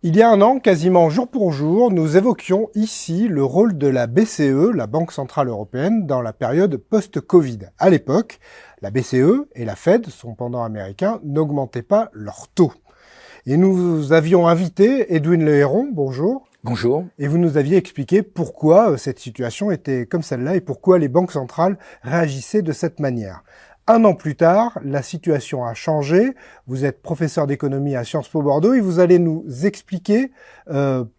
Il y a un an, quasiment jour pour jour, nous évoquions ici le rôle de la BCE, la Banque Centrale Européenne, dans la période post-Covid. À l'époque, la BCE et la Fed, son pendant américain, n'augmentaient pas leurs taux. Et nous avions invité Edwin Le Héron, bonjour. Bonjour. Et vous nous aviez expliqué pourquoi cette situation était comme celle-là et pourquoi les banques centrales réagissaient de cette manière. Un an plus tard, la situation a changé. Vous êtes professeur d'économie à Sciences Po Bordeaux et vous allez nous expliquer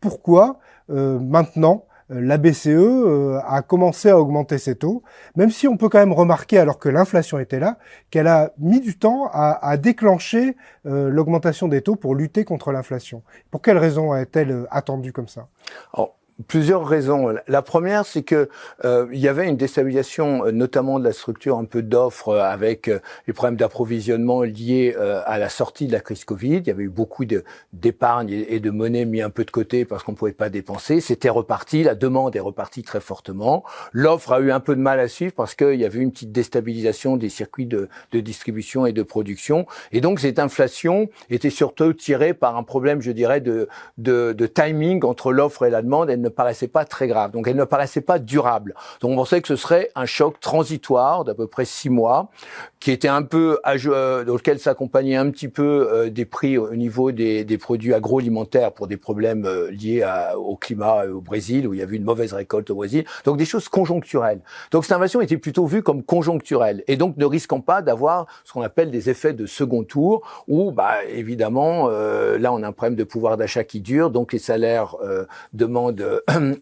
pourquoi maintenant la BCE a commencé à augmenter ses taux, même si on peut quand même remarquer, alors que l'inflation était là, qu'elle a mis du temps à déclencher l'augmentation des taux pour lutter contre l'inflation. Pour quelles raisons est-elle attendue comme ça ? Alors, plusieurs raisons. La première, c'est que il y avait une déstabilisation, notamment de la structure un peu d'offres, avec les problèmes d'approvisionnement liés à la sortie de la crise Covid. Il y avait eu beaucoup d'épargne et de monnaie mis un peu de côté parce qu'on ne pouvait pas dépenser. C'était reparti, la demande est repartie très fortement. L'offre a eu un peu de mal à suivre parce qu'il y avait une petite déstabilisation des circuits de distribution et de production. Et donc cette inflation était surtout tirée par un problème, je dirais, de timing entre l'offre et la demande. Elle ne paraissait pas très grave, donc elle ne paraissait pas durable. Donc on pensait que ce serait un choc transitoire d'à peu près 6 mois, qui était un peu dans lequel s'accompagnait un petit peu des prix au niveau des produits agroalimentaires pour des problèmes liés au climat au Brésil, où il y avait une mauvaise récolte au Brésil. Donc des choses conjoncturelles. Donc cette inflation était plutôt vue comme conjoncturelle, et donc ne risquant pas d'avoir ce qu'on appelle des effets de second tour, où évidemment là on a un problème de pouvoir d'achat qui dure, donc les salaires demandent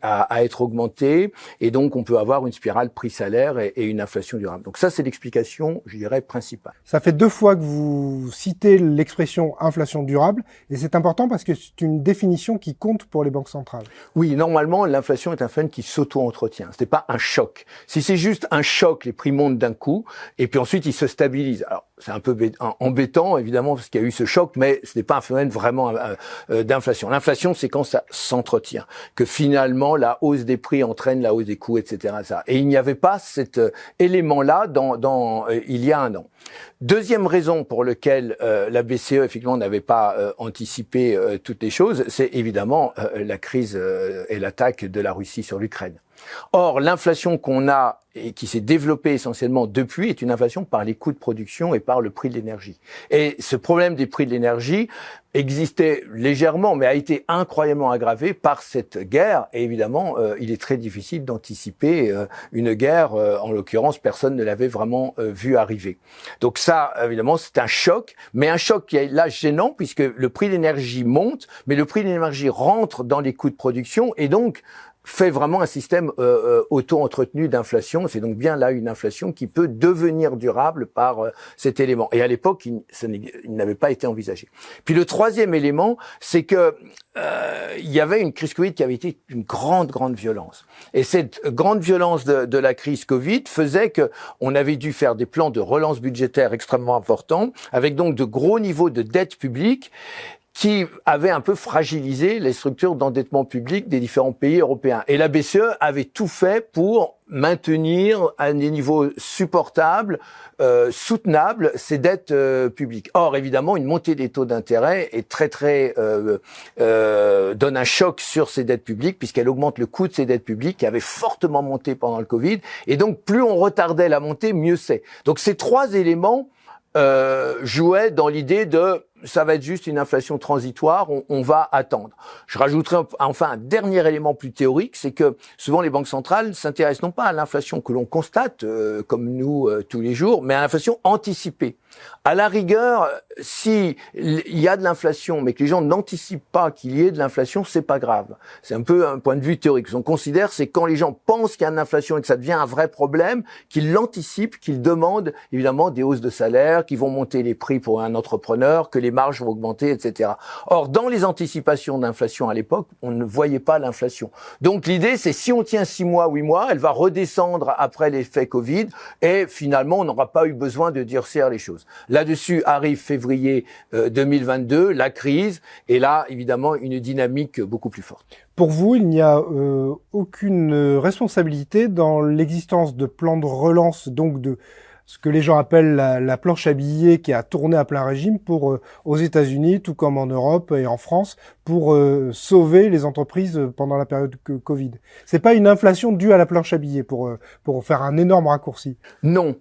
à être augmenté, et donc on peut avoir une spirale prix-salaire et une inflation durable. Donc ça, c'est l'explication, je dirais, principale. Ça fait 2 fois que vous citez l'expression inflation durable, et c'est important parce que c'est une définition qui compte pour les banques centrales. Oui, normalement, l'inflation est un phénomène qui s'auto-entretient. Ce n'est pas un choc. Si c'est juste un choc, les prix montent d'un coup, et puis ensuite ils se stabilisent. Alors, c'est un peu embêtant, évidemment, parce qu'il y a eu ce choc, mais ce n'est pas un phénomène vraiment d'inflation. L'inflation, c'est quand ça s'entretient, que finalement, la hausse des prix entraîne la hausse des coûts, etc. Et il n'y avait pas cet élément-là il y a un an. Deuxième raison pour laquelle la BCE, effectivement, n'avait pas anticipé toutes les choses, c'est évidemment la crise et l'attaque de la Russie sur l'Ukraine. Or, l'inflation qu'on a et qui s'est développée essentiellement depuis est une inflation par les coûts de production et par le prix de l'énergie. Et ce problème des prix de l'énergie existait légèrement, mais a été incroyablement aggravé par cette guerre. Et évidemment, il est très difficile d'anticiper une guerre. En l'occurrence, personne ne l'avait vraiment vu arriver. Donc ça, évidemment, c'est un choc, mais un choc qui est là gênant, puisque le prix de l'énergie monte, mais le prix de l'énergie rentre dans les coûts de production, et donc fait vraiment un système auto-entretenu d'inflation. C'est donc bien là une inflation qui peut devenir durable par cet élément. Et à l'époque, il n'avait pas été envisagé. Puis le troisième élément, c'est que il y avait une crise Covid qui avait été une grande violence. Et cette grande violence de la crise Covid faisait que on avait dû faire des plans de relance budgétaire extrêmement importants, avec donc de gros niveaux de dette publique, qui avait un peu fragilisé les structures d'endettement public des différents pays européens. Et la BCE avait tout fait pour maintenir à des niveaux supportables, soutenables, ces dettes publiques. Or, évidemment, une montée des taux d'intérêt est donne un choc sur ces dettes publiques, puisqu'elle augmente le coût de ces dettes publiques, qui avaient fortement monté pendant le Covid. Et donc, plus on retardait la montée, mieux c'est. Donc, ces trois éléments jouaient dans l'idée de ça va être juste une inflation transitoire, on va attendre. Je rajouterai enfin un dernier élément plus théorique, c'est que souvent les banques centrales s'intéressent non pas à l'inflation que l'on constate, comme nous tous les jours, mais à l'inflation anticipée. À la rigueur, si il y a de l'inflation, mais que les gens n'anticipent pas qu'il y ait de l'inflation, c'est pas grave. C'est un peu un point de vue théorique. Ce qu'on considère, c'est quand les gens pensent qu'il y a une inflation et que ça devient un vrai problème, qu'ils l'anticipent, qu'ils demandent évidemment des hausses de salaire, qu'ils vont monter les prix pour un entrepreneur, que les marges vont augmenter, etc. Or, dans les anticipations d'inflation à l'époque, on ne voyait pas l'inflation. Donc l'idée, c'est si on tient 6 mois, 8 mois, elle va redescendre après l'effet Covid, et finalement, on n'aura pas eu besoin de durcir les choses. Là-dessus arrive février 2022, la crise, et là, évidemment, une dynamique beaucoup plus forte. Pour vous, il n'y a aucune responsabilité dans l'existence de plans de relance, donc ce que les gens appellent la planche à billets qui a tourné à plein régime pour aux États-Unis, tout comme en Europe et en France, pour sauver les entreprises pendant la période Covid. C'est pas une inflation due à la planche à billets pour faire un énorme raccourci. Non.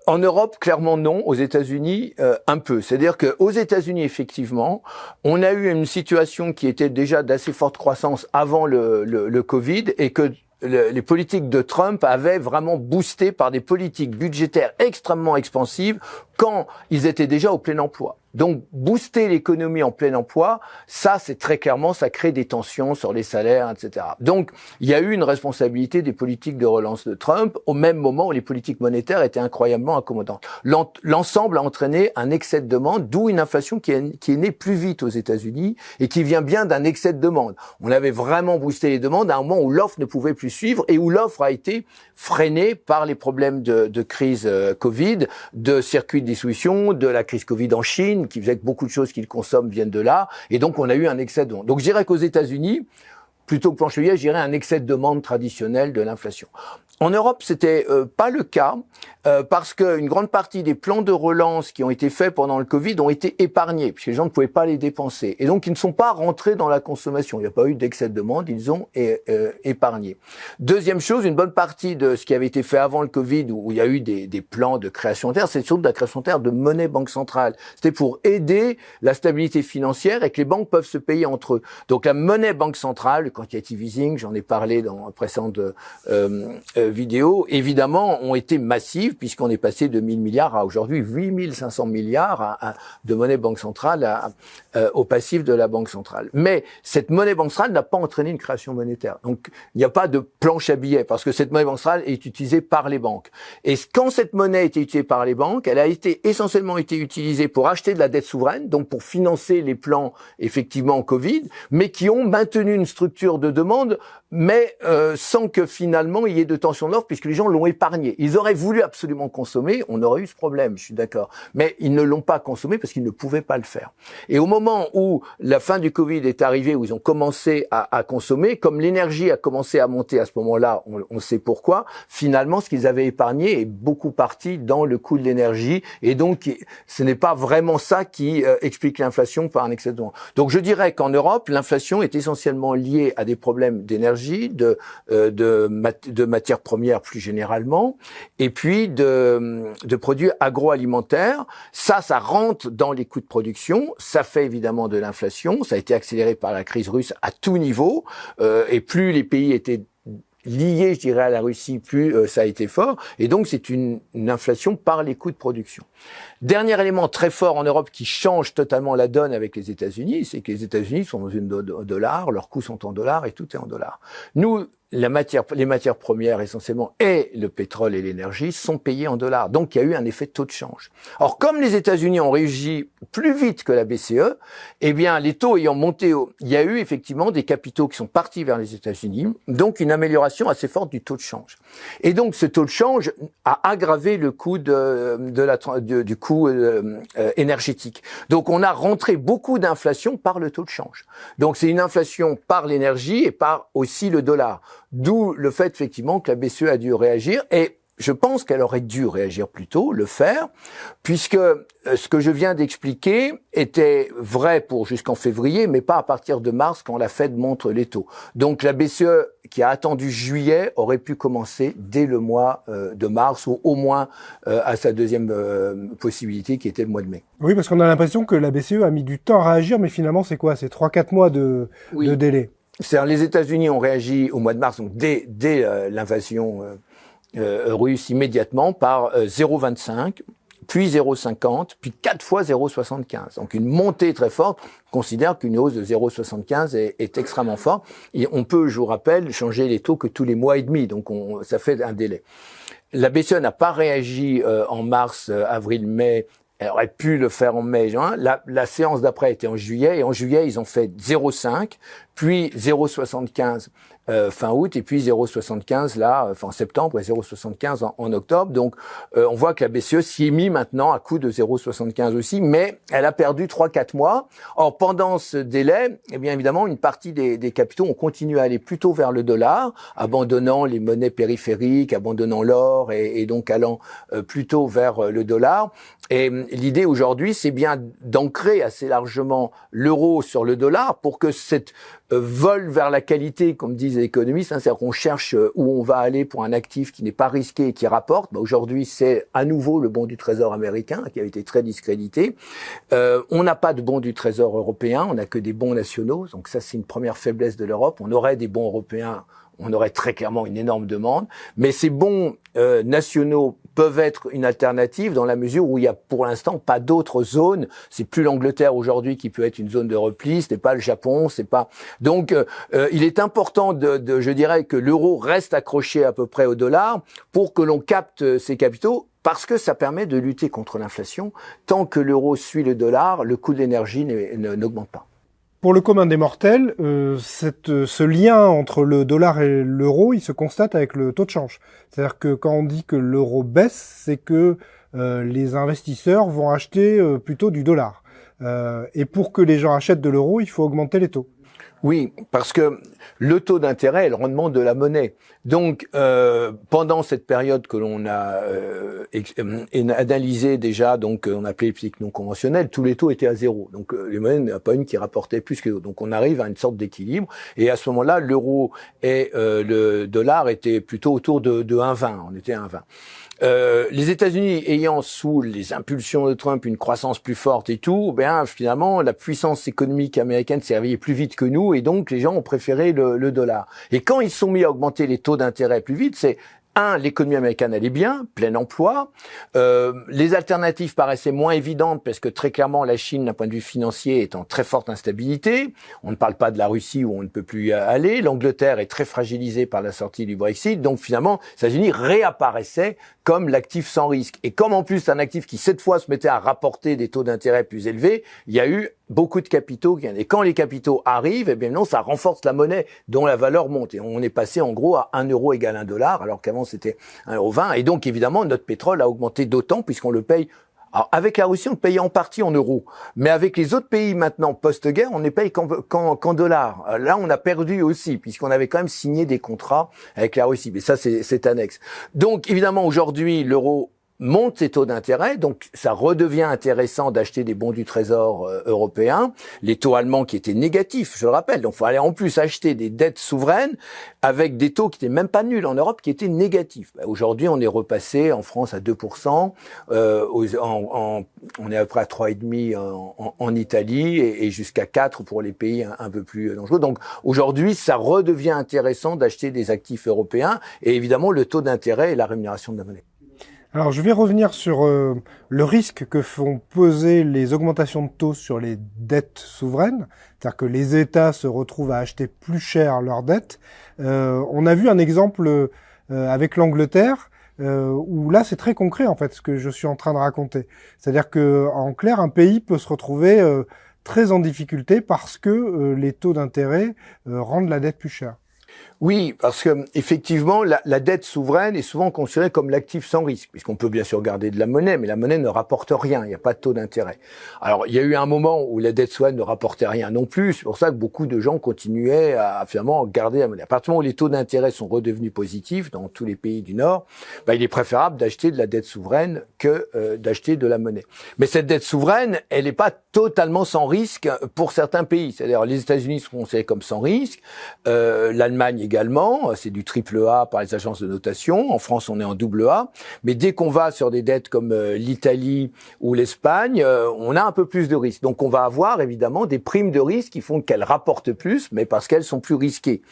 En Europe, clairement non. Aux États-Unis, un peu. C'est-à-dire qu'aux États-Unis, effectivement, on a eu une situation qui était déjà d'assez forte croissance avant le Covid et que les politiques de Trump avaient vraiment boosté par des politiques budgétaires extrêmement expansives quand ils étaient déjà au plein emploi. Donc, booster l'économie en plein emploi, ça, c'est très clairement, ça crée des tensions sur les salaires, etc. Donc, il y a eu une responsabilité des politiques de relance de Trump au même moment où les politiques monétaires étaient incroyablement accommodantes. L'ensemble a entraîné un excès de demande, d'où une inflation qui est née plus vite aux États-Unis et qui vient bien d'un excès de demande. On avait vraiment boosté les demandes à un moment où l'offre ne pouvait plus suivre et où l'offre a été freinée par les problèmes de crise Covid, de circuits de distribution, de la crise Covid en Chine, qui faisait que beaucoup de choses qu'ils consomment viennent de là, et donc on a eu un excès de demande. Donc je dirais qu'aux États-Unis, plutôt que planche à billets, je dirais un excès de demande traditionnel de l'inflation. En Europe, c'était pas le cas parce qu'une grande partie des plans de relance qui ont été faits pendant le Covid ont été épargnés puisque les gens ne pouvaient pas les dépenser et donc ils ne sont pas rentrés dans la consommation. Il n'y a pas eu d'excès de demande, ils ont épargné. Deuxième chose, une bonne partie de ce qui avait été fait avant le Covid où il y a eu des plans de création de terre, c'est surtout de la création de terre de monnaie banque centrale. C'était pour aider la stabilité financière et que les banques peuvent se payer entre eux. Donc la monnaie banque centrale, le quantitative easing, j'en ai parlé dans la précédente vidéo, évidemment, ont été massives puisqu'on est passé de 1000 milliards à aujourd'hui 8500 milliards de monnaie banque centrale au passif de la banque centrale. Mais cette monnaie banque centrale n'a pas entraîné une création monétaire. Donc, il n'y a pas de planche à billets parce que cette monnaie banque centrale est utilisée par les banques. Et quand cette monnaie a été utilisée par les banques, elle a essentiellement été utilisée pour acheter de la dette souveraine, donc pour financer les plans effectivement en Covid, mais qui ont maintenu une structure de demande, mais sans que finalement il y ait de tension de l'offre puisque les gens l'ont épargné. Ils auraient voulu absolument consommer, on aurait eu ce problème, je suis d'accord. Mais ils ne l'ont pas consommé parce qu'ils ne pouvaient pas le faire. Et au moment où la fin du Covid est arrivée, où ils ont commencé à consommer, comme l'énergie a commencé à monter à ce moment-là, on sait pourquoi, finalement ce qu'ils avaient épargné est beaucoup parti dans le coût de l'énergie et donc ce n'est pas vraiment ça qui explique l'inflation par un excès de demande. Donc je dirais qu'en Europe, l'inflation est essentiellement liée à des problèmes d'énergie, de matières premières plus généralement, et puis de produits agroalimentaires. Ça rentre dans les coûts de production. Ça fait évidemment de l'inflation. Ça a été accéléré par la crise russe à tout niveau. Et plus les pays étaient liés, je dirais, à la Russie, plus ça a été fort. Et donc, c'est une inflation par les coûts de production. Dernier élément très fort en Europe qui change totalement la donne avec les États-Unis, c'est que les États-Unis sont dans une dollar, leurs coûts sont en dollars et tout est en dollars. Nous, les matières premières essentiellement et le pétrole et l'énergie sont payés en dollars. Donc, il y a eu un effet de taux de change. Or, comme les États-Unis ont réagi plus vite que la BCE, eh bien, les taux ayant monté, il y a eu effectivement des capitaux qui sont partis vers les États-Unis, donc une amélioration assez forte du taux de change. Et donc, ce taux de change a aggravé le coût du coût énergétique. Donc, on a rentré beaucoup d'inflation par le taux de change. Donc, c'est une inflation par l'énergie et par aussi le dollar. D'où le fait, effectivement, que la BCE a dû réagir et je pense qu'elle aurait dû réagir plus tôt, le faire, puisque ce que je viens d'expliquer était vrai pour jusqu'en février, mais pas à partir de mars quand la Fed montre les taux. Donc la BCE, qui a attendu juillet, aurait pu commencer dès le mois de mars, ou au moins à sa deuxième possibilité, qui était le mois de mai. Oui, parce qu'on a l'impression que la BCE a mis du temps à réagir, mais finalement, c'est quoi? C'est 3-4 mois de délai. C'est-à-dire, les États-Unis ont réagi au mois de mars, donc dès l'invasion russe immédiatement par 0,25, puis 0,50, puis 4 fois 0,75. Donc une montée très forte. On considère qu'une hausse de 0,75 est extrêmement forte. Et on peut, je vous rappelle, changer les taux que tous les mois et demi. Donc ça fait un délai. La BCE n'a pas réagi en mars, avril, mai. Elle aurait pu le faire en mai, juin. La séance d'après était en juillet, et en juillet, ils ont fait 0,5, puis 0,75 fin août, et puis 0,75 là, en septembre, et 0,75 en octobre. Donc, on voit que la BCE s'y est mis maintenant à coup de 0,75 aussi, mais elle a perdu 3-4 mois. Or, pendant ce délai, eh bien évidemment, une partie des capitaux ont continué à aller plutôt vers le dollar, abandonnant les monnaies périphériques, abandonnant l'or, et donc allant plutôt vers le dollar. Et l'idée aujourd'hui, c'est bien d'ancrer assez largement l'euro sur le dollar pour que cette vol vers la qualité, comme disent les économistes, c'est-à-dire qu'on cherche où on va aller pour un actif qui n'est pas risqué et qui rapporte. Aujourd'hui, c'est à nouveau le bon du Trésor américain qui a été très discrédité. On n'a pas de bon du Trésor européen, on n'a que des bons nationaux. Donc ça, c'est une première faiblesse de l'Europe. On aurait des bons européens, on aurait très clairement une énorme demande. Mais ces bons nationaux peuvent être une alternative dans la mesure où il y a pour l'instant pas d'autres zones. C'est plus l'Angleterre aujourd'hui qui peut être une zone de repli, ce n'est pas le Japon, c'est pas. Donc il est important je dirais que l'euro reste accroché à peu près au dollar pour que l'on capte ces capitaux. Parce que ça permet de lutter contre l'inflation. Tant que l'euro suit le dollar, le coût de l'énergie n'augmente pas. Pour le commun des mortels, ce lien entre le dollar et l'euro, il se constate avec le taux de change. C'est-à-dire que quand on dit que l'euro baisse, c'est que les investisseurs vont acheter plutôt du dollar. Et pour que les gens achètent de l'euro, il faut augmenter les taux. Oui, parce que le taux d'intérêt est le rendement de la monnaie. Donc, pendant cette période que l'on a analysé déjà, donc on appelait les politiques non conventionnelles, tous les taux étaient à zéro. Donc, les monnaies, il n'y en a pas une qui rapportait plus que l'autre. Donc, on arrive à une sorte d'équilibre. Et à ce moment-là, l'euro et le dollar étaient plutôt autour de 1,20. On était à 1,20. Les États-Unis ayant sous les impulsions de Trump une croissance plus forte et tout, ben finalement la puissance économique américaine s'est réveillée plus vite que nous et donc les gens ont préféré le dollar. Et quand ils sont mis à augmenter les taux d'intérêt plus vite, c'est l'économie américaine allait bien, plein emploi. Les alternatives paraissaient moins évidentes parce que très clairement la Chine, d'un point de vue financier, est en très forte instabilité. On ne parle pas de la Russie où on ne peut plus y aller. L'Angleterre est très fragilisée par la sortie du Brexit. Donc finalement, les États-Unis réapparaissaient comme l'actif sans risque. Et comme en plus c'est un actif qui cette fois se mettait à rapporter des taux d'intérêt plus élevés, il y a eu beaucoup de capitaux qui viennent. Et quand les capitaux arrivent, eh bien non, ça renforce la monnaie dont la valeur monte. Et on est passé en gros à 1 euro égale 1 dollar, alors qu'avant c'était 1,20 €. Et donc évidemment, notre pétrole a augmenté d'autant puisqu'on le paye. Alors avec la Russie, on le payait en partie en euros. Mais avec les autres pays maintenant post-guerre, on ne paye qu'en dollars. Là, on a perdu aussi puisqu'on avait quand même signé des contrats avec la Russie. Mais ça, c'est annexe. Donc évidemment, aujourd'hui, l'euro monte ses taux d'intérêt, donc ça redevient intéressant d'acheter des bons du Trésor européen, les taux allemands qui étaient négatifs, je le rappelle, donc il faut aller en plus acheter des dettes souveraines avec des taux qui n'étaient même pas nuls en Europe, qui étaient négatifs. Aujourd'hui, on est repassé en France à 2%, on est à peu près à 3,5% en Italie et jusqu'à 4% pour les pays un peu plus dangereux. Donc aujourd'hui, ça redevient intéressant d'acheter des actifs européens et évidemment le taux d'intérêt et la rémunération de la monnaie. Alors, je vais revenir sur le risque que font peser les augmentations de taux sur les dettes souveraines, c'est-à-dire que les États se retrouvent à acheter plus cher leurs dettes. On a vu un exemple avec l'Angleterre, où là, c'est très concret, en fait, ce que je suis en train de raconter. C'est-à-dire que, en clair, un pays peut se retrouver très en difficulté parce que les taux d'intérêt rendent la dette plus chère. Oui, parce que effectivement, la dette souveraine est souvent considérée comme l'actif sans risque, puisqu'on peut bien sûr garder de la monnaie, mais la monnaie ne rapporte rien, il n'y a pas de taux d'intérêt. Alors, il y a eu un moment où la dette souveraine ne rapportait rien non plus, c'est pour ça que beaucoup de gens continuaient à finalement garder la monnaie. À partir du moment où les taux d'intérêt sont redevenus positifs dans tous les pays du Nord, il est préférable d'acheter de la dette souveraine que d'acheter de la monnaie. Mais cette dette souveraine, elle n'est pas totalement sans risque pour certains pays. C'est-à-dire les États-Unis sont considérés comme sans risque, l'Allemagne également, c'est du triple A par les agences de notation. En France, on est en double A. Mais dès qu'on va sur des dettes comme l'Italie ou l'Espagne, on a un peu plus de risques. Donc, on va avoir évidemment des primes de risque qui font qu'elles rapportent plus, mais parce qu'elles sont plus risquées.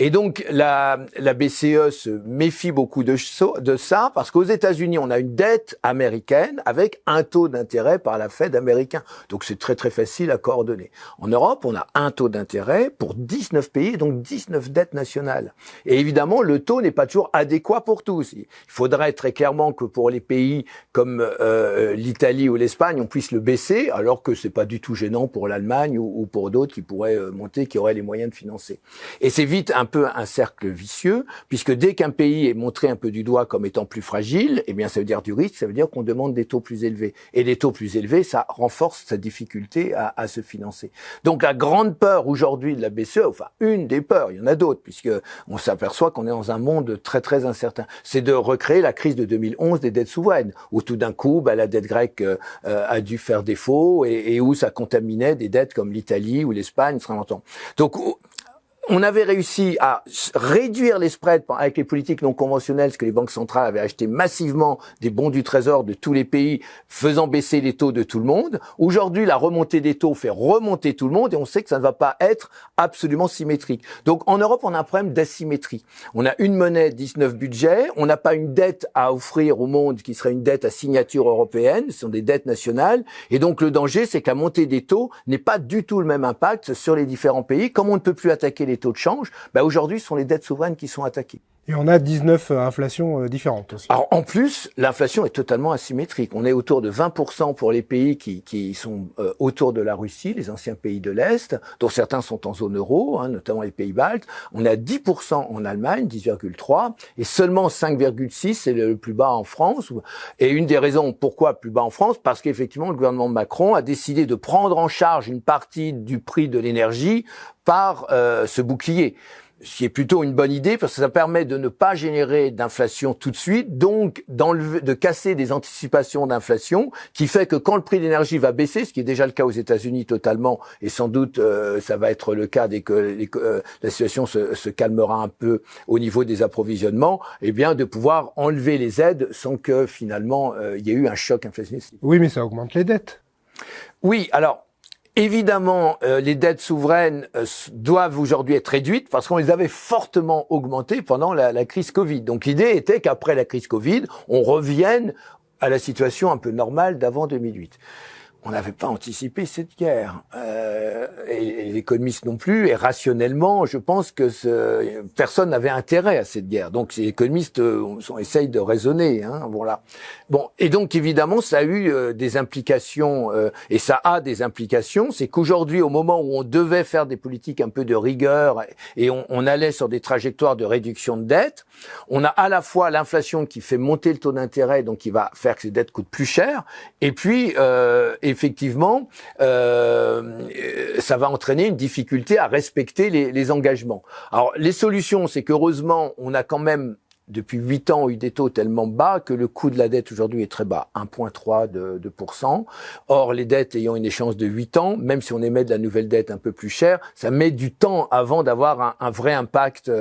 Et donc, la BCE se méfie beaucoup de ça, parce qu'aux États-Unis, on a une dette américaine avec un taux d'intérêt par la Fed américain. Donc, c'est très, très facile à coordonner. En Europe, on a un taux d'intérêt pour 19 pays, donc 19 dettes dette nationale. Et évidemment, le taux n'est pas toujours adéquat pour tous. Il faudrait très clairement que pour les pays comme l'Italie ou l'Espagne, on puisse le baisser, alors que c'est pas du tout gênant pour l'Allemagne ou pour d'autres qui pourraient monter, qui auraient les moyens de financer. Et c'est vite un peu un cercle vicieux, puisque dès qu'un pays est montré un peu du doigt comme étant plus fragile, eh bien ça veut dire du risque, ça veut dire qu'on demande des taux plus élevés. Et les taux plus élevés, ça renforce sa difficulté à se financer. Donc la grande peur aujourd'hui de la BCE, enfin une des peurs, il y en a d'autres, puisque on s'aperçoit qu'on est dans un monde très très incertain, c'est de recréer la crise de 2011 des dettes souveraines, où tout d'un coup la dette grecque a dû faire défaut et où ça contaminait des dettes comme l'Italie ou l'Espagne très longtemps. Donc on avait réussi à réduire les spreads avec les politiques non conventionnelles, parce que les banques centrales avaient acheté massivement des bons du trésor de tous les pays, faisant baisser les taux de tout le monde. Aujourd'hui, la remontée des taux fait remonter tout le monde, et on sait que ça ne va pas être absolument symétrique. Donc en Europe, on a un problème d'asymétrie. On a une monnaie, 19 budgets, on n'a pas une dette à offrir au monde qui serait une dette à signature européenne, ce sont des dettes nationales, et donc le danger, c'est que la montée des taux n'ait pas du tout le même impact sur les différents pays. Comme on ne peut plus attaquer les taux de change, aujourd'hui, ce sont les dettes souveraines qui sont attaquées. Et on a 19 inflations différentes aussi. Alors en plus, l'inflation est totalement asymétrique. On est autour de 20% pour les pays qui sont autour de la Russie, les anciens pays de l'Est, dont certains sont en zone euro, notamment les pays baltes. On est à 10% en Allemagne, 10,3%, et seulement 5,6%, c'est le plus bas en France. Et une des raisons pourquoi plus bas en France, parce qu'effectivement, le gouvernement Macron a décidé de prendre en charge une partie du prix de l'énergie par ce bouclier. Ce qui est plutôt une bonne idée parce que ça permet de ne pas générer d'inflation tout de suite, donc de casser des anticipations d'inflation, qui fait que quand le prix de l'énergie va baisser, ce qui est déjà le cas aux États-Unis totalement, et sans doute ça va être le cas dès que la situation se calmera un peu au niveau des approvisionnements, eh bien de pouvoir enlever les aides sans que finalement il y ait eu un choc inflationniste. Oui, mais ça augmente les dettes. Oui, alors évidemment, les dettes souveraines doivent aujourd'hui être réduites parce qu'on les avait fortement augmentées pendant la crise Covid. Donc l'idée était qu'après la crise Covid, on revienne à la situation un peu normale d'avant 2008. On n'avait pas anticipé cette guerre, et les économistes non plus, et rationnellement, je pense que personne n'avait intérêt à cette guerre. Donc les économistes essayent de raisonner, voilà. Bon, et donc évidemment, ça a eu des implications, et ça a des implications. C'est qu'aujourd'hui, au moment où on devait faire des politiques un peu de rigueur et on allait sur des trajectoires de réduction de dette, on a à la fois l'inflation qui fait monter le taux d'intérêt, donc qui va faire que ces dettes coûtent plus cher, et puis effectivement, ça va entraîner une difficulté à respecter les engagements. Alors, les solutions, c'est qu'heureusement, on a quand même depuis 8 ans eu des taux tellement bas que le coût de la dette aujourd'hui est très bas, 1,3 de %. Or, les dettes ayant une échéance de 8 ans, même si on émet de la nouvelle dette un peu plus chère, ça met du temps avant d'avoir un vrai impact.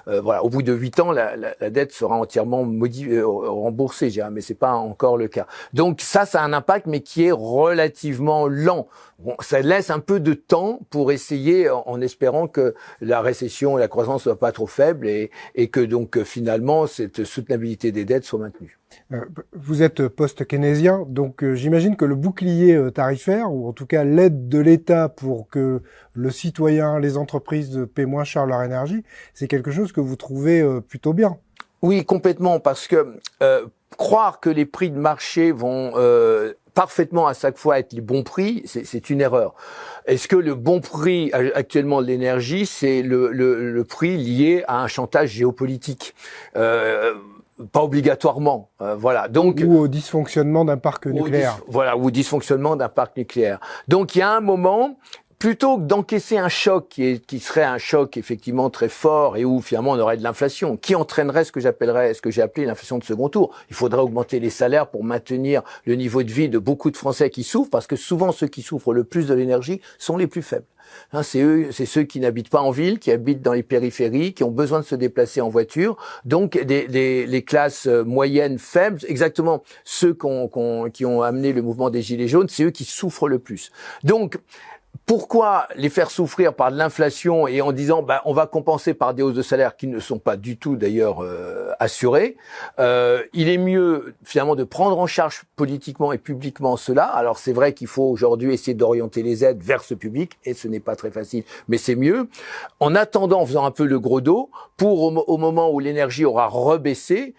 Voilà, au bout de 8 ans, la dette sera entièrement remboursée, je dirais, mais c'est pas encore le cas. Donc ça a un impact, mais qui est relativement lent. Bon, ça laisse un peu de temps pour essayer, en espérant que la récession et la croissance soient pas trop faibles et que donc finalement cette soutenabilité des dettes soit maintenue. Vous êtes post-keynésien, donc j'imagine que le bouclier tarifaire, ou en tout cas l'aide de l'État pour que le citoyen, les entreprises paient moins cher leur énergie, c'est quelque chose que vous trouvez plutôt bien. Oui, complètement, parce que croire que les prix de marché vont parfaitement à chaque fois être les bons prix, c'est une erreur. Est-ce que le bon prix actuellement de l'énergie, c'est le prix lié à un chantage géopolitique? Pas obligatoirement, voilà. Donc ou au dysfonctionnement d'un parc nucléaire. Voilà, ou au dysfonctionnement d'un parc nucléaire. Donc il y a un moment, plutôt que d'encaisser un choc qui serait un choc effectivement très fort et où finalement on aurait de l'inflation, qui entraînerait ce que j'ai appelé l'inflation de second tour. Il faudrait augmenter les salaires pour maintenir le niveau de vie de beaucoup de Français qui souffrent, parce que souvent ceux qui souffrent le plus de l'énergie sont les plus faibles. C'est ceux qui n'habitent pas en ville, qui habitent dans les périphéries, qui ont besoin de se déplacer en voiture. Donc les classes moyennes faibles, exactement ceux qui ont amené le mouvement des Gilets jaunes, c'est eux qui souffrent le plus. Donc pourquoi les faire souffrir par de l'inflation et en disant on va compenser par des hausses de salaire qui ne sont pas du tout d'ailleurs assurée. Il est mieux finalement de prendre en charge politiquement et publiquement cela. Alors c'est vrai qu'il faut aujourd'hui essayer d'orienter les aides vers ce public et ce n'est pas très facile, mais c'est mieux. En attendant, en faisant un peu le gros dos, pour au moment où l'énergie aura rebaissé,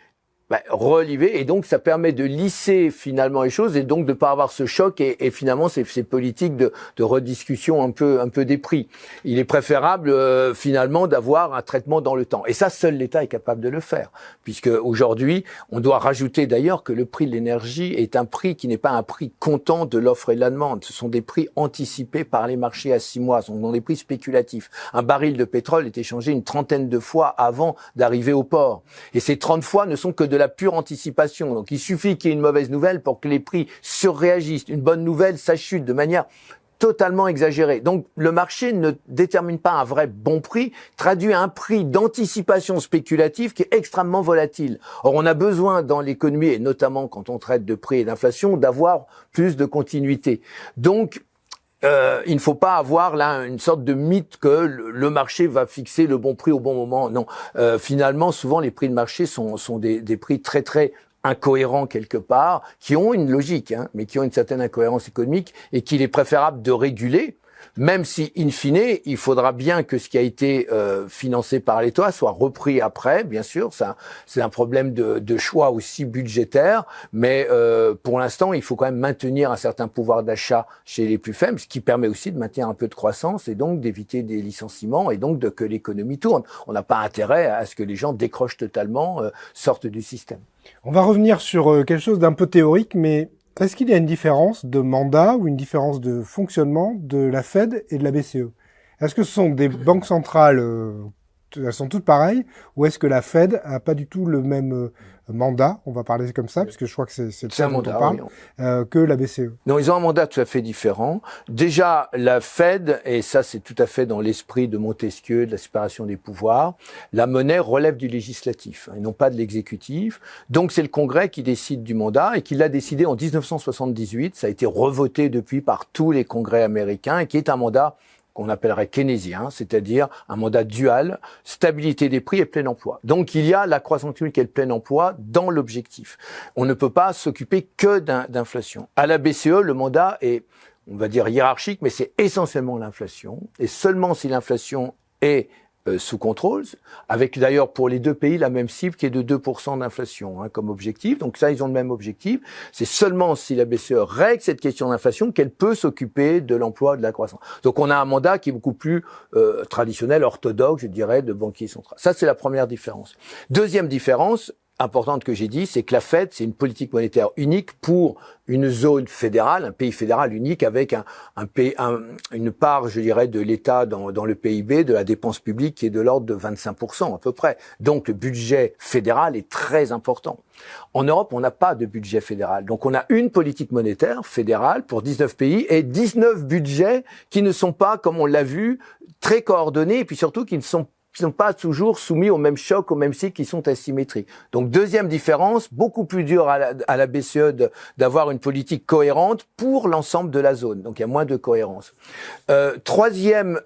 relever, et donc ça permet de lisser finalement les choses et donc de pas avoir ce choc et finalement ces politiques de rediscussion un peu des prix. Il est préférable finalement d'avoir un traitement dans le temps, et ça seul l'État est capable de le faire, puisque aujourd'hui on doit rajouter d'ailleurs que le prix de l'énergie est un prix qui n'est pas un prix comptant de l'offre et de la demande. Ce sont des prix anticipés par les marchés à 6 mois, ce sont des prix spéculatifs. Un baril de pétrole est échangé une trentaine de fois avant d'arriver au port, et ces 30 fois ne sont que de la pure anticipation. Donc il suffit qu'il y ait une mauvaise nouvelle pour que les prix surréagissent. Une bonne nouvelle, ça chute de manière totalement exagérée. Donc le marché ne détermine pas un vrai bon prix, traduit un prix d'anticipation spéculative qui est extrêmement volatile. Or on a besoin dans l'économie, et notamment quand on traite de prix et d'inflation, d'avoir plus de continuité. Donc il ne faut pas avoir là une sorte de mythe que le marché va fixer le bon prix au bon moment. Non, finalement, souvent les prix de marché sont des prix très très incohérents quelque part, qui ont une logique, mais qui ont une certaine incohérence économique et qu'il est préférable de réguler. Même si, in fine, il faudra bien que ce qui a été financé par l'État soit repris après, bien sûr. Ça, c'est un problème de choix aussi budgétaire, mais pour l'instant, il faut quand même maintenir un certain pouvoir d'achat chez les plus faibles, ce qui permet aussi de maintenir un peu de croissance et donc d'éviter des licenciements et donc que l'économie tourne. On n'a pas intérêt à ce que les gens décrochent totalement, sortent du système. On va revenir sur quelque chose d'un peu théorique, mais est-ce qu'il y a une différence de mandat ou une différence de fonctionnement de la Fed et de la BCE? Est-ce que ce sont des banques centrales, elles sont toutes pareilles, ou est-ce que la Fed a pas du tout le même mandat, on va parler comme ça, puisque je crois que c'est de ça dont on parle, que la BCE? Non, ils ont un mandat tout à fait différent. Déjà, la Fed, et ça c'est tout à fait dans l'esprit de Montesquieu, de la séparation des pouvoirs, la monnaie relève du législatif, et non pas de l'exécutif. Donc c'est le Congrès qui décide du mandat, et qui l'a décidé en 1978. Ça a été revoté depuis par tous les congrès américains, et qui est un mandat qu'on appellerait keynésien, c'est-à-dire un mandat dual, stabilité des prix et plein emploi. Donc il y a la croissance économique et le plein emploi dans l'objectif. On ne peut pas s'occuper que d'inflation. À la BCE, le mandat est, on va dire, hiérarchique, mais c'est essentiellement l'inflation. Et seulement si l'inflation est sous contrôle, avec d'ailleurs pour les deux pays la même cible qui est de 2% d'inflation comme objectif. Donc ça, ils ont le même objectif. C'est seulement si la BCE règle cette question d'inflation qu'elle peut s'occuper de l'emploi, de la croissance. Donc on a un mandat qui est beaucoup plus traditionnel, orthodoxe, je dirais, de banquier central. Ça, c'est la première différence. Deuxième différence importante que j'ai dit, c'est que la Fed, c'est une politique monétaire unique pour une zone fédérale, un pays fédéral unique avec une part, je dirais, de l'État dans le PIB, de la dépense publique qui est de l'ordre de 25% à peu près. Donc le budget fédéral est très important. En Europe, on n'a pas de budget fédéral. Donc on a une politique monétaire fédérale pour 19 pays et 19 budgets qui ne sont pas, comme on l'a vu, très coordonnés et puis surtout qui ne sont pas toujours soumis au même choc, au même cycle, qui sont asymétriques. Donc deuxième différence, beaucoup plus dur à la BCE d'avoir une politique cohérente pour l'ensemble de la zone. Donc il y a moins de cohérence. Troisième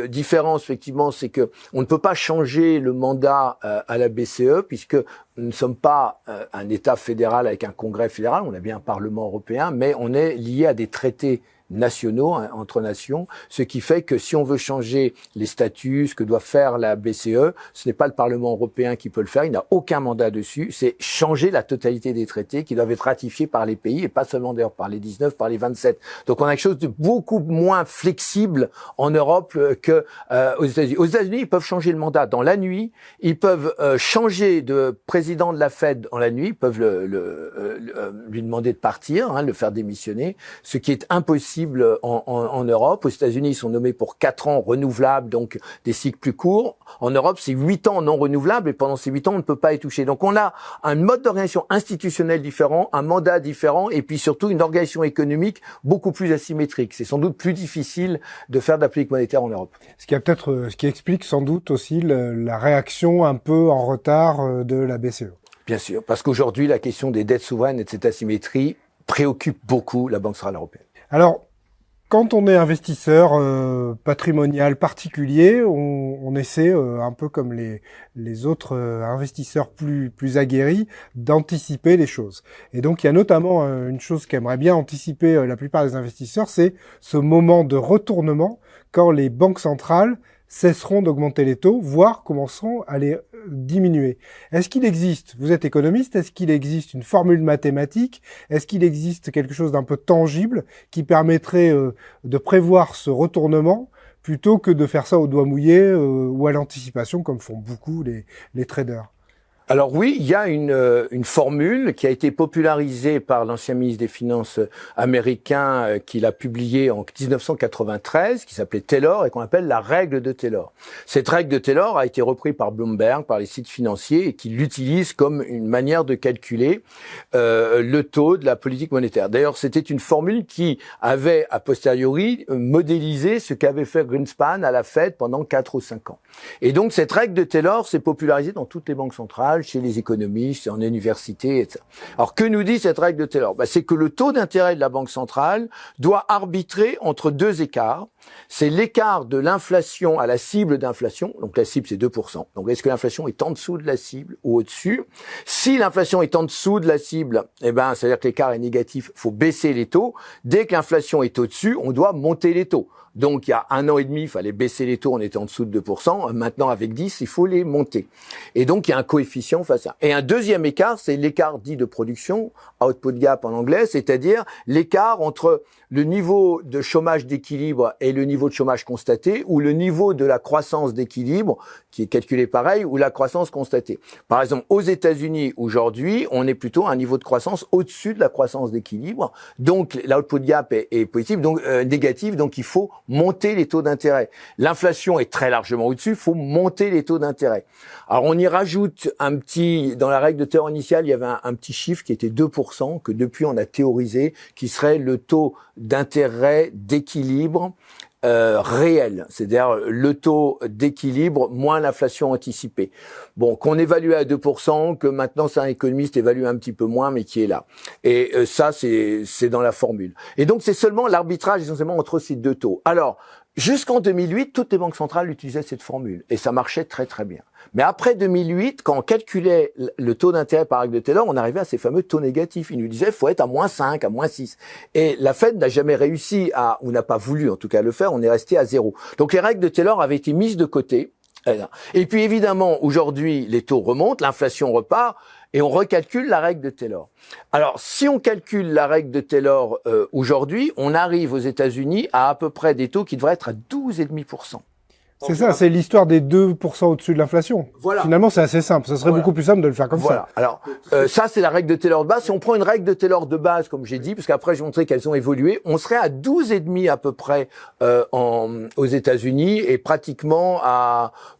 différence, effectivement, c'est que on ne peut pas changer le mandat à la BCE puisque nous ne sommes pas un État fédéral avec un congrès fédéral, on a bien un Parlement européen, mais on est lié à des traités nationaux, entre nations, ce qui fait que si on veut changer les statuts, ce que doit faire la BCE, ce n'est pas le Parlement européen qui peut le faire, il n'a aucun mandat dessus, c'est changer la totalité des traités qui doivent être ratifiés par les pays, et pas seulement d'ailleurs par les 19, par les 27. Donc on a quelque chose de beaucoup moins flexible en Europe que aux États-Unis. Aux États-Unis, ils peuvent changer le mandat dans la nuit, ils peuvent changer de président de la Fed dans la nuit, ils peuvent lui demander de partir, le faire démissionner, ce qui est impossible en Europe. Aux États-Unis, ils sont nommés pour 4 ans renouvelables, donc des cycles plus courts. En Europe, c'est 8 ans non renouvelables et pendant ces 8 ans, on ne peut pas y toucher. Donc on a un mode d'organisation institutionnelle différent, un mandat différent et puis surtout une organisation économique beaucoup plus asymétrique. C'est sans doute plus difficile de faire de la politique monétaire en Europe. Ce qui explique sans doute aussi la réaction un peu en retard de la BCE. Bien sûr, parce qu'aujourd'hui, la question des dettes souveraines et de cette asymétrie préoccupe beaucoup la Banque centrale européenne. Alors, Quand on est investisseur patrimonial particulier, on essaie, un peu comme les autres investisseurs plus aguerris, d'anticiper les choses. Et donc il y a notamment une chose qu'aimerait bien anticiper la plupart des investisseurs, c'est ce moment de retournement quand les banques centrales cesseront d'augmenter les taux, voire commenceront à les diminuer. Est-ce qu'il existe, vous êtes économiste, est-ce qu'il existe une formule mathématique, est-ce qu'il existe quelque chose d'un peu tangible qui permettrait de prévoir ce retournement plutôt que de faire ça au doigt mouillé ou à l'anticipation comme font beaucoup les traders? Alors oui, il y a une formule qui a été popularisée par l'ancien ministre des Finances américain qui l'a publiée en 1993, qui s'appelait Taylor et qu'on appelle la règle de Taylor. Cette règle de Taylor a été reprise par Bloomberg, par les sites financiers, et qui l'utilise comme une manière de calculer le taux de la politique monétaire. D'ailleurs, c'était une formule qui avait a posteriori modélisé ce qu'avait fait Greenspan à la Fed pendant 4 ou 5 ans. Et donc cette règle de Taylor s'est popularisée dans toutes les banques centrales, chez les économistes, en université, etc. Alors, que nous dit cette règle de Taylor? C'est que le taux d'intérêt de la Banque centrale doit arbitrer entre deux écarts. C'est l'écart de l'inflation à la cible d'inflation. Donc, la cible, c'est 2%. Donc, est-ce que l'inflation est en dessous de la cible ou au-dessus? Si l'inflation est en dessous de la cible, ça veut dire que l'écart est négatif, il faut baisser les taux. Dès que l'inflation est au-dessus, on doit monter les taux. Donc, il y a 1 an et demi, il fallait baisser les taux, on était en dessous de 2%. Maintenant, avec 10, il faut les monter. Et donc, il y a un coefficient face à. Et un deuxième écart, c'est l'écart dit de production, output gap en anglais, c'est-à-dire l'écart entre le niveau de chômage d'équilibre et le niveau de chômage constaté, ou le niveau de la croissance d'équilibre, qui est calculé pareil, ou la croissance constatée. Par exemple, aux États-Unis, aujourd'hui, on est plutôt à un niveau de croissance au-dessus de la croissance d'équilibre. Donc, l'output gap est positif, donc négatif, donc il faut monter les taux d'intérêt. L'inflation est très largement au-dessus, il faut monter les taux d'intérêt. Alors, on y rajoute dans la règle de Taylor initiale, il y avait un petit chiffre qui était 2%, que depuis on a théorisé, qui serait le taux d'intérêt d'équilibre réel, c'est-à-dire le taux d'équilibre moins l'inflation anticipée. Bon, qu'on évalue à 2%, que maintenant c'est un économiste évalue un petit peu moins, mais qui est là. Et ça, c'est dans la formule. Et donc, c'est seulement l'arbitrage essentiellement entre ces deux taux. Alors, jusqu'en 2008, toutes les banques centrales utilisaient cette formule, et ça marchait très très bien. Mais après 2008, quand on calculait le taux d'intérêt par règle de Taylor, on arrivait à ces fameux taux négatifs. Ils nous disaient, faut être à -5, à -6. Et la Fed n'a jamais réussi ou n'a pas voulu en tout cas le faire, on est resté à 0. Donc les règles de Taylor avaient été mises de côté. Et puis évidemment, aujourd'hui, les taux remontent, l'inflation repart, et on recalcule la règle de Taylor. Alors, si on calcule la règle de Taylor aujourd'hui, on arrive aux États-Unis à peu près des taux qui devraient être à 12,5%. C'est ça, c'est l'histoire des 2% au-dessus de l'inflation. Voilà. Finalement, c'est assez simple. Ça serait beaucoup plus simple de le faire comme ça. Alors, ça, c'est la règle de Taylor de base. Si on prend une règle de Taylor de base, comme j'ai dit, parce qu'après, j'ai montré qu'elles ont évolué, on serait à 12,5 à peu près aux États-Unis et pratiquement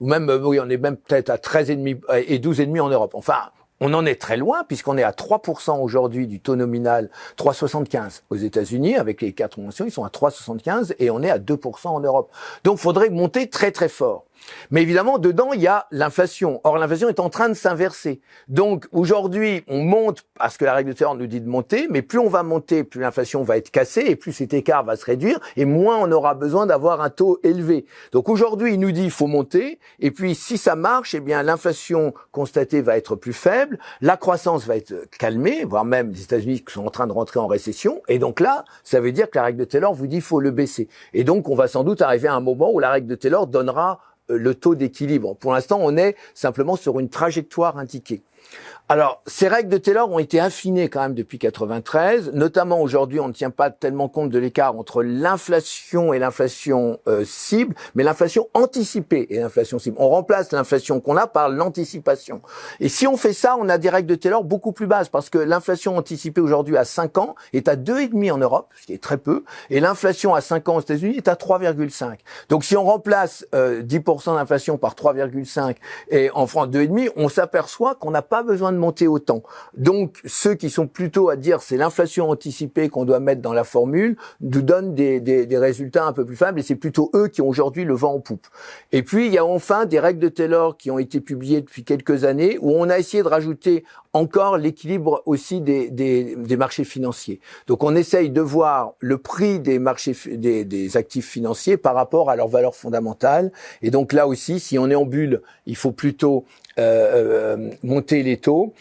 ou même, oui, on est même peut-être à 13,5 et 12,5 en Europe. Enfin, on en est très loin puisqu'on est à 3% aujourd'hui du taux nominal, 3,75 aux États-Unis avec les 4 mentions, ils sont à 3,75 et on est à 2% en Europe. Donc, faudrait monter très très fort. Mais évidemment, dedans, il y a l'inflation. Or, l'inflation est en train de s'inverser. Donc, aujourd'hui, on monte parce que la règle de Taylor nous dit de monter, mais plus on va monter, plus l'inflation va être cassée et plus cet écart va se réduire et moins on aura besoin d'avoir un taux élevé. Donc, aujourd'hui, il nous dit il faut monter et puis si ça marche, eh bien, l'inflation constatée va être plus faible, la croissance va être calmée, voire même les États-Unis qui sont en train de rentrer en récession. Et donc là, ça veut dire que la règle de Taylor vous dit il faut le baisser. Et donc, on va sans doute arriver à un moment où la règle de Taylor donnera le taux d'équilibre. Pour l'instant, on est simplement sur une trajectoire indiquée. Alors, ces règles de Taylor ont été affinées quand même depuis 93. Notamment aujourd'hui, on ne tient pas tellement compte de l'écart entre l'inflation et l'inflation cible, mais l'inflation anticipée et l'inflation cible. On remplace l'inflation qu'on a par l'anticipation. Et si on fait ça, on a des règles de Taylor beaucoup plus basses parce que l'inflation anticipée aujourd'hui à 5 ans est à 2,5 en Europe, ce qui est très peu, et l'inflation à 5 ans aux États-Unis est à 3,5. Donc si on remplace 10% d'inflation par 3,5 et en France 2,5, on s'aperçoit qu'on n'a pas pas besoin de monter autant. Donc, ceux qui sont plutôt à dire c'est l'inflation anticipée qu'on doit mettre dans la formule, nous donnent des résultats un peu plus faibles, et c'est plutôt eux qui ont aujourd'hui le vent en poupe. Et puis, il y a enfin des règles de Taylor qui ont été publiées depuis quelques années, où on a essayé de rajouter encore l'équilibre aussi des marchés financiers. Donc, on essaye de voir le prix des marchés des actifs financiers par rapport à leur valeur fondamentale. Et donc là aussi, si on est en bulle, il faut plutôt monter les taux.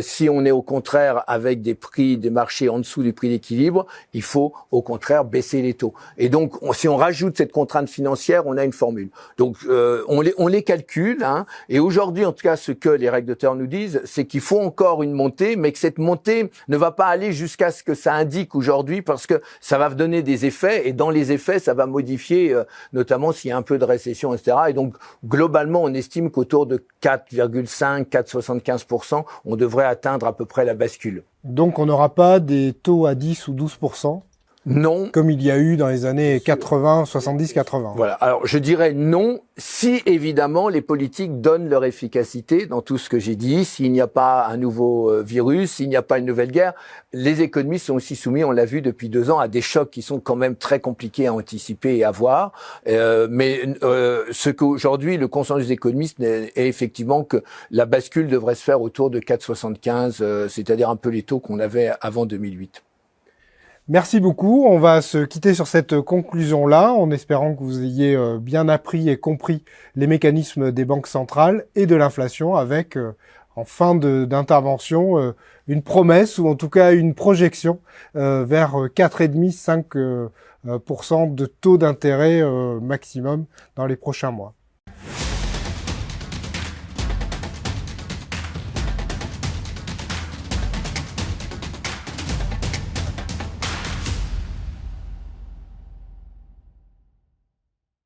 Si on est au contraire avec des prix des marchés en dessous du prix d'équilibre, il faut au contraire baisser les taux. Et donc, si on rajoute cette contrainte financière, on a une formule. Donc, on les calcule. Hein, et aujourd'hui, en tout cas, ce que les règles de Taylor nous disent, c'est qu'il faut encore une montée, mais que cette montée ne va pas aller jusqu'à ce que ça indique aujourd'hui, parce que ça va donner des effets. Et dans les effets, ça va modifier, notamment s'il y a un peu de récession, etc. Et donc, globalement, on estime qu'autour de 4,5, 4,75%, on devrait atteindre à peu près la bascule. Donc on n'aura pas des taux à 10 ou 12%? Non. Comme il y a eu dans les années 80, 70, 80. Voilà. Alors, je dirais non, si évidemment les politiques donnent leur efficacité dans tout ce que j'ai dit, s'il n'y a pas un nouveau virus, s'il n'y a pas une nouvelle guerre. Les économistes sont aussi soumis, on l'a vu depuis 2 ans, à des chocs qui sont quand même très compliqués à anticiper et à voir. Mais ce qu'aujourd'hui, le consensus des économistes est effectivement que la bascule devrait se faire autour de 4,75, c'est-à-dire un peu les taux qu'on avait avant 2008. Merci beaucoup. On va se quitter sur cette conclusion-là, en espérant que vous ayez bien appris et compris les mécanismes des banques centrales et de l'inflation, avec, en fin d'intervention, une promesse, ou en tout cas une projection vers 4,5-5% de taux d'intérêt maximum dans les prochains mois.